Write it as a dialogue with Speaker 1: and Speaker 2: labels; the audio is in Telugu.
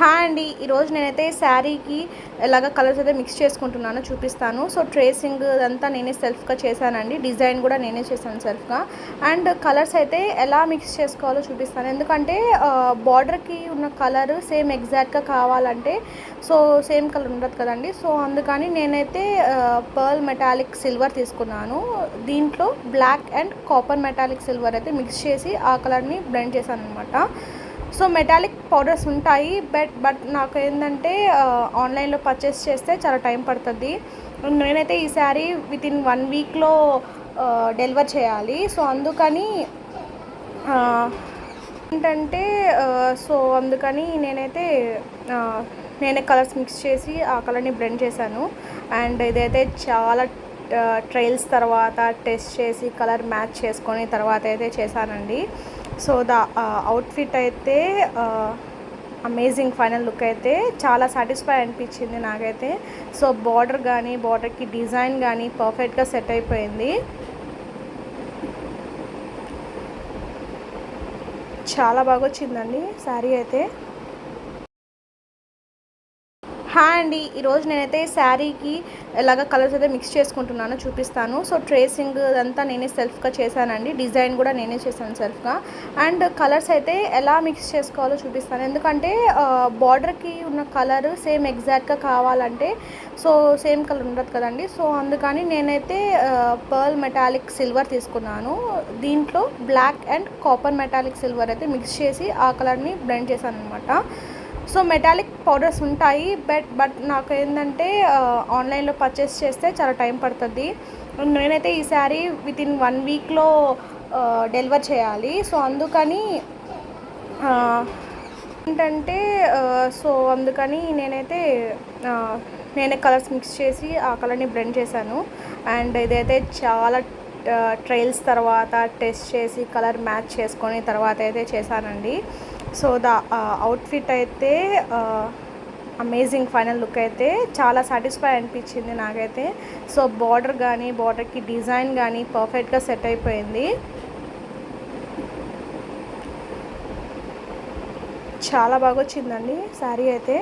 Speaker 1: హాయ్ అండి. ఈరోజు నేనైతే శారీకి ఎలాగ కలర్స్ అయితే మిక్స్ చేసుకుంటున్నానో చూపిస్తాను. సో ట్రేసింగ్ అదంతా నేనే సెల్ఫ్గా చేశానండి. డిజైన్ కూడా నేనే చేశాను సెల్ఫ్గా. అండ్ కలర్స్ అయితే ఎలా మిక్స్ చేసుకోవాలో చూపిస్తాను. ఎందుకంటే బార్డర్కి ఉన్న కలర్ సేమ్ ఎగ్జాక్ట్గా కావాలంటే సో సేమ్ కలర్ ఉండదు కదండి. సో అందుకని నేనైతే పర్ల్ మెటాలిక్ సిల్వర్ తీసుకున్నాను. దీంట్లో black and copper metallic silver అయితే మిక్స్ చేసి ఆ కలర్ని బ్లెండ్ చేశాను అనమాట. సో మెటాలిక్ పౌడర్స్ ఉంటాయి, బట్ నాకు ఏంటంటే ఆన్లైన్లో పర్చేస్ చేస్తే చాలా టైం పడుతుంది. నేనైతే ఈ శారీ వితిన్ 1 వీక్లో డెలివర్ చేయాలి. సో అందుకని ఏంటంటే అందుకని నేనే కలర్స్ మిక్స్ చేసి ఆ కలర్ని బ్లెండ్ చేశాను. అండ్ ఇదైతే చాలా ట్రయల్స్ తర్వాత టెస్ట్ చేసి కలర్ మ్యాచ్ చేసుకొని తర్వాత అయితే చేశానండి. సో అవుట్ఫిట్ అయితే అమేజింగ్ ఫైనల్ లుక్ అయితే చాలా సాటిస్ఫై అనిపించింది నాకైతే. సో బార్డర్కి డిజైన్ కానీ పర్ఫెక్ట్గా సెట్ అయిపోయింది. చాలా బాగా వచ్చిందండి శారీ అయితే. హాయ్ అండి. ఈరోజు నేనైతే శారీకి ఎలాగ కలర్స్ అయితే మిక్స్ చేసుకుంటున్నానో చూపిస్తాను. సో ట్రేసింగ్ అదంతా నేనే సెల్ఫ్గా చేశానండి. డిజైన్ కూడా నేనే చేశాను సెల్ఫ్గా. అండ్ కలర్స్ అయితే ఎలా మిక్స్ చేసుకోవాలో చూపిస్తాను. ఎందుకంటే బార్డర్కి ఉన్న కలర్ సేమ్ ఎగ్జాక్ట్గా కావాలంటే సో సేమ్ కలర్ ఉండదు కదండి. సో అందుకని నేనైతే పర్ల్ మెటాలిక్ సిల్వర్ తీసుకున్నాను. దీంట్లో black and copper metallic silver అయితే మిక్స్ చేసి ఆ కలర్ని బ్లెండ్ చేశాను అనమాట. సో మెటాలిక్ పౌడర్స్ ఉంటాయి, బట్ నాకు ఏంటంటే ఆన్లైన్లో పర్చేస్ చేస్తే చాలా టైం పడుతుంది. నేనైతే ఈ శారీ వితిన్ 1 వీక్లో డెలివర్ చేయాలి. సో అందుకని ఏంటంటే అందుకని నేనే కలర్స్ మిక్స్ చేసి ఆ కలర్ని బ్లెండ్ చేశాను. అండ్ ఇదైతే చాలా ట్రయల్స్ తర్వాత టెస్ట్ చేసి కలర్ మ్యాచ్ చేసుకొని తర్వాత అయితే చేశానండి. సో అవుట్ఫిట్ అయితే అమేజింగ్ ఫైనల్ లుక్ అయితే చాలా సాటిస్ఫై అనిపించింది నాకైతే. సో బార్డర్కి డిజైన్ కానీ పర్ఫెక్ట్గా సెట్ అయిపోయింది. చాలా బాగా వచ్చిందండి శారీ అయితే.